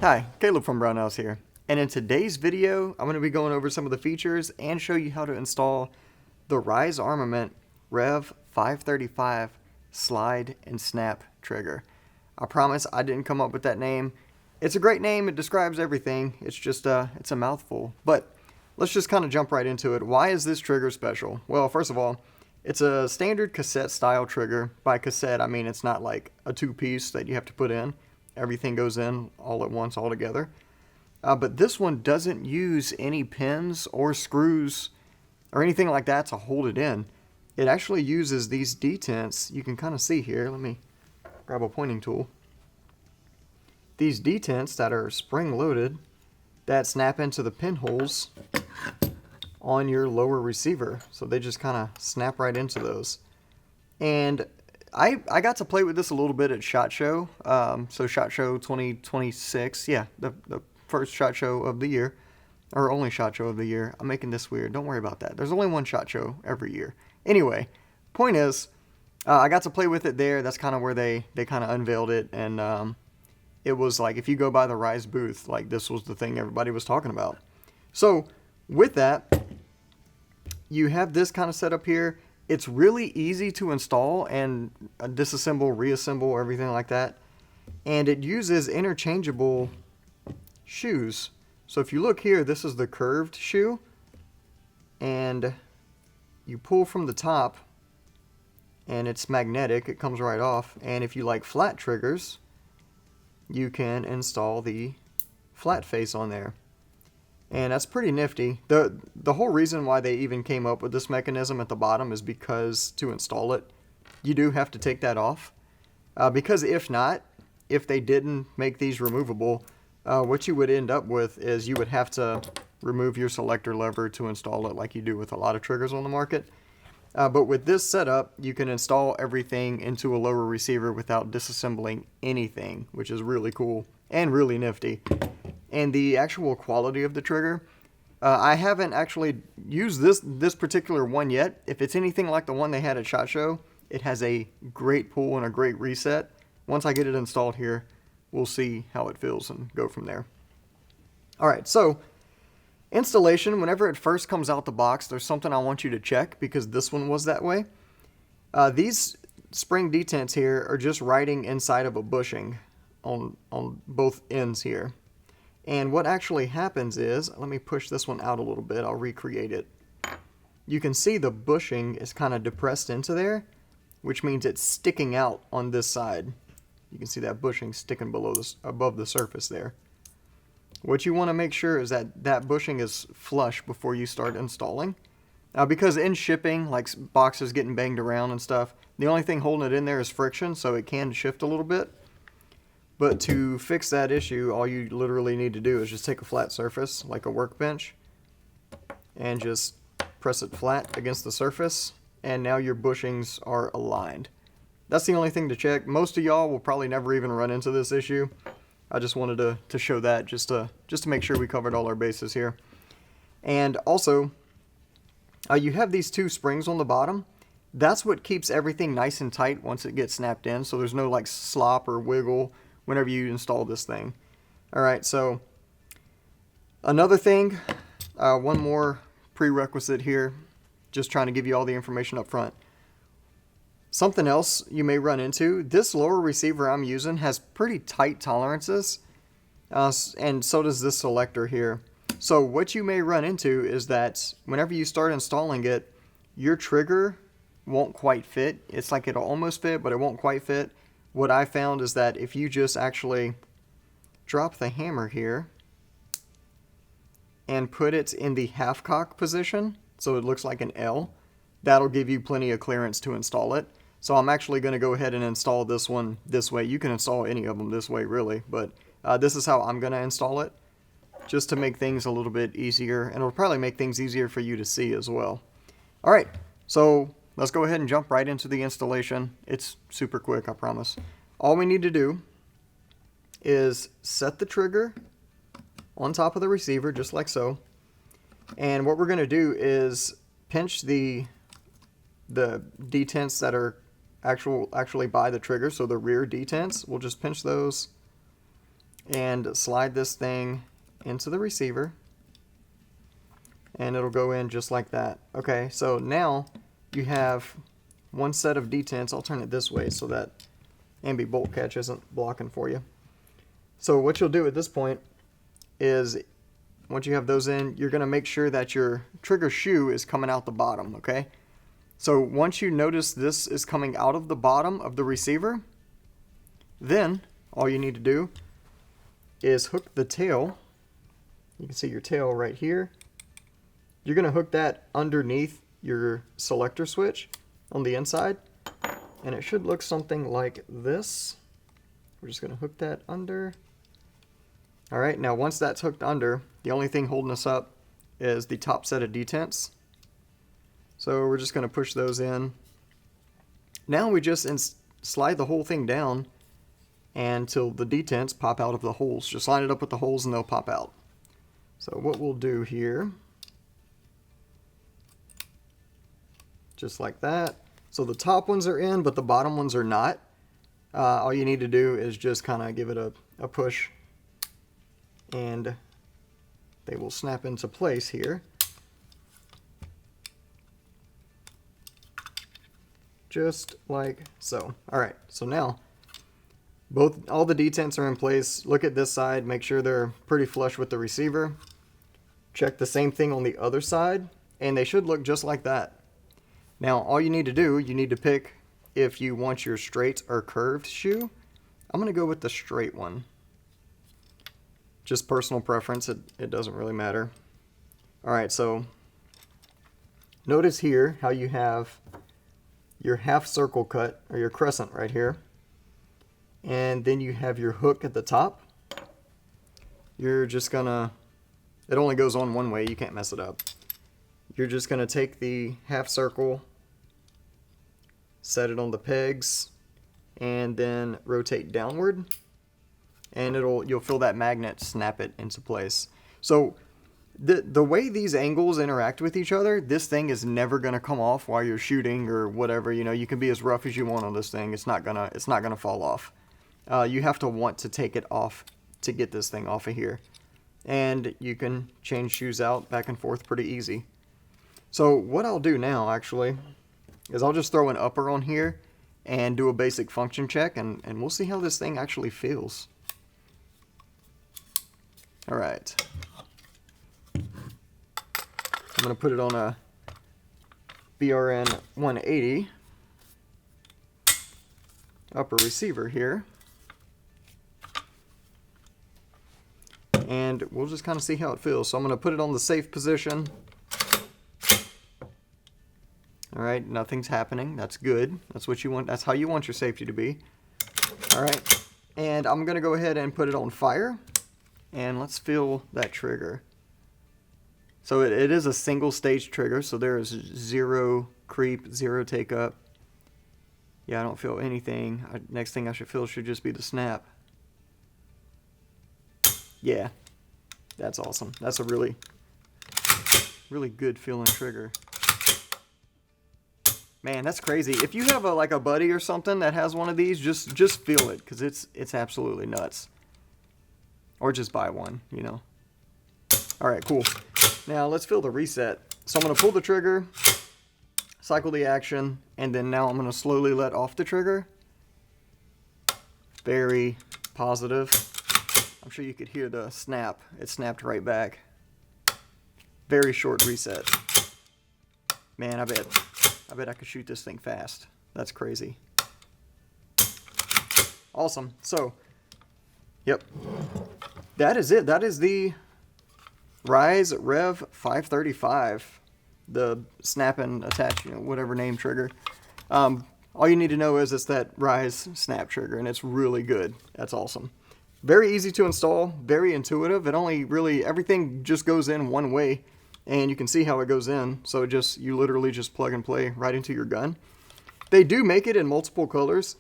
Hi, Caleb from Brownells here, and in today's video I'm going to be going over some of the features and show you how to install the Rise Armament RAVE 535 slide and snap trigger. I promise I didn't come up with that name. It's a great name, it describes everything, it's just it's a mouthful. But let's just kind of jump right into it. Why is this trigger special? Well, first of all, it's a standard cassette style trigger. By cassette I mean it's not like a two-piece that you have to put in. Everything goes in all at once, all together. But this one doesn't use any pins or screws or anything like that to hold it in. It actually uses these detents. You can kind of see here. Let me grab a pointing tool. These detents that are spring-loaded that snap into the pinholes on your lower receiver. So they just kind of snap right into those. And I got to play with this a little bit at SHOT Show. So SHOT Show 2026, yeah, the first SHOT Show of the year, or only SHOT Show of the year. I'm making this weird. Don't worry about that. There's only one SHOT Show every year. Anyway, point is, I got to play with it there. That's kind of where they kind of unveiled it, and it was like if you go by the Rise booth, like this was the thing everybody was talking about. So with that, you have this kind of setup here. It's really easy to install and disassemble, reassemble, everything like that. And it uses interchangeable shoes. So if you look here, this is the curved shoe. And you pull from the top and it's magnetic. It comes right off. And if you like flat triggers, you can install the flat face on there. And that's pretty nifty. The whole reason why they even came up with this mechanism at the bottom is because to install it, you do have to take that off. Because if not, if they didn't make these removable, what you would end up with is you would have to remove your selector lever to install it like you do with a lot of triggers on the market. But with this setup, you can install everything into a lower receiver without disassembling anything, which is really cool and really nifty. And the actual quality of the trigger, I haven't actually used this particular one yet. If it's anything like the one they had at SHOT Show, it has a great pull and a great reset. Once I get it installed here, we'll see how it feels and go from there. Alright, so installation, whenever it first comes out the box, there's something I want you to check because this one was that way. These spring detents here are just riding inside of a bushing on both ends here. And what actually happens is, let me push this one out a little bit, I'll recreate it. You can see the bushing is kind of depressed into there, which means it's sticking out on this side. You can see that bushing sticking below this, above the surface there. What you want to make sure is that that bushing is flush before you start installing. Because in shipping, like boxes getting banged around and stuff, the only thing holding it in there is friction, so it can shift a little bit. But to fix that issue, all you literally need to do is just take a flat surface, like a workbench, and just press it flat against the surface, and now your bushings are aligned. That's the only thing to check. Most of y'all will probably never even run into this issue. I just wanted to show that just to make sure we covered all our bases here. And also, you have these two springs on the bottom. That's what keeps everything nice and tight once it gets snapped in, so there's no like slop or wiggle whenever you install this thing. Alright, so another thing, one more prerequisite here, just trying to give you all the information up front. Something else you may run into, this lower receiver I'm using has pretty tight tolerances, and so does this selector here. So what you may run into is that whenever you start installing it, your trigger won't quite fit. It's like it'll almost fit, but it won't quite fit. What I found is that if you just actually drop the hammer here and put it in the half cock position, so it looks like an L, that'll give you plenty of clearance to install it. So I'm actually going to go ahead and install this one this way. You can install any of them this way really, but this is how I'm going to install it, just to make things a little bit easier, and it'll probably make things easier for you to see as well. Alright, so let's go ahead and jump right into the installation. It's super quick, I promise. All we need to do is set the trigger on top of the receiver, just like so. And what we're going to do is pinch the detents that are actually by the trigger, so the rear detents. We'll just pinch those and slide this thing into the receiver, and it'll go in just like that. Okay, so now you have one set of detents. I'll turn it this way so that ambi bolt catch isn't blocking for you. So what you'll do at this point is, once you have those in, you're going to make sure that your trigger shoe is coming out the bottom, okay? So once you notice this is coming out of the bottom of the receiver, then all you need to do is hook the tail. You can see your tail right here. You're going to hook that underneath your selector switch on the inside, and it should look something like this. We're just going to hook that under. All right, now once that's hooked under, the only thing holding us up is the top set of detents. So we're just going to push those in. Now we just slide the whole thing down until the detents pop out of the holes. Just line it up with the holes and they'll pop out. So what we'll do here, just like that. So the top ones are in, but the bottom ones are not. All you need to do is just kind of give it a push, and they will snap into place here. Just like so. Alright, so now all the detents are in place. Look at this side, make sure they're pretty flush with the receiver. Check the same thing on the other side, and they should look just like that. Now all you need to do, you need to pick if you want your straight or curved shoe. I'm going to go with the straight one. Just personal preference, it doesn't really matter. Alright, so notice here how you have your half circle cut, or your crescent right here, and then you have your hook at the top. You're just gonna, it only goes on one way, you can't mess it up. You're just gonna take the half circle, set it on the pegs, and then rotate downward, and you'll feel that magnet snap it into place. So the way these angles interact with each other, this thing is never gonna come off while you're shooting or whatever. You know, you can be as rough as you want on this thing. It's not gonna fall off. You have to want to take it off to get this thing off of here, and you can change shoes out back and forth pretty easy. So what I'll do now actually is I'll just throw an upper on here and do a basic function check, and we'll see how this thing actually feels. Alright. I'm going to put it on a BRN 180 upper receiver here. And we'll just kind of see how it feels. So I'm going to put it on the safe position. Alright, nothing's happening. That's good. That's what you want. That's how you want your safety to be. Alright, and I'm going to go ahead and put it on fire. And let's feel that trigger. So it is a single stage trigger, so there is zero creep, zero take up. Yeah, I don't feel anything. Next thing I should feel should just be the snap. Yeah, that's awesome. That's a really, really good feeling trigger. Man, that's crazy. If you have like a buddy or something that has one of these, just feel it, because it's absolutely nuts. Or just buy one, you know. Alright, cool. Now let's feel the reset. So I'm going to pull the trigger, cycle the action, and then now I'm going to slowly let off the trigger. Very positive. I'm sure you could hear the snap. It snapped right back. Very short reset. Man, I bet I could shoot this thing fast. That's crazy. Awesome. So, yep. That is it. That is the Rise RAVE 535. The snap and attach, you know, whatever name trigger. All you need to know is it's that Rise snap trigger, and it's really good. That's awesome. Very easy to install, very intuitive. It only really, everything just goes in one way, and you can see how it goes in. So you literally just plug and play right into your gun. They do make it in multiple colors.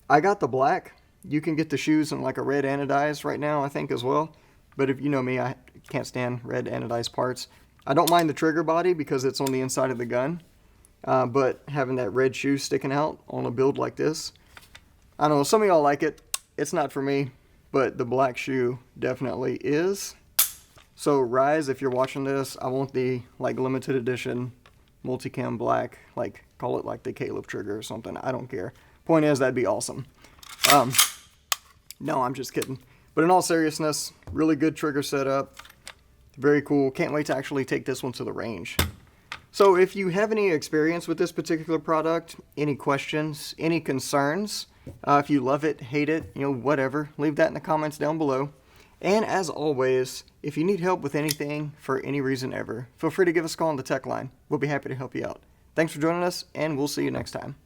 I got the black. You can get the shoes in like a red anodized right now, I think, as well. But if you know me, I can't stand red anodized parts. I don't mind the trigger body because it's on the inside of the gun. But having that red shoe sticking out on a build like this, I don't know, some of y'all like it. It's not for me. but the black shoe definitely is. So Rise, if you're watching this, I want the like limited edition multicam black, like call it like the Caleb trigger or something. I don't care. Point is, that'd be awesome. No, I'm just kidding. But in all seriousness, really good trigger setup. Very cool. Can't wait to actually take this one to the range. So if you have any experience with this particular product, any questions, any concerns, if you love it, hate it, you know, whatever, leave that in the comments down below. And as always, if you need help with anything for any reason ever, feel free to give us a call on the tech line. We'll be happy to help you out. Thanks for joining us, and we'll see you next time.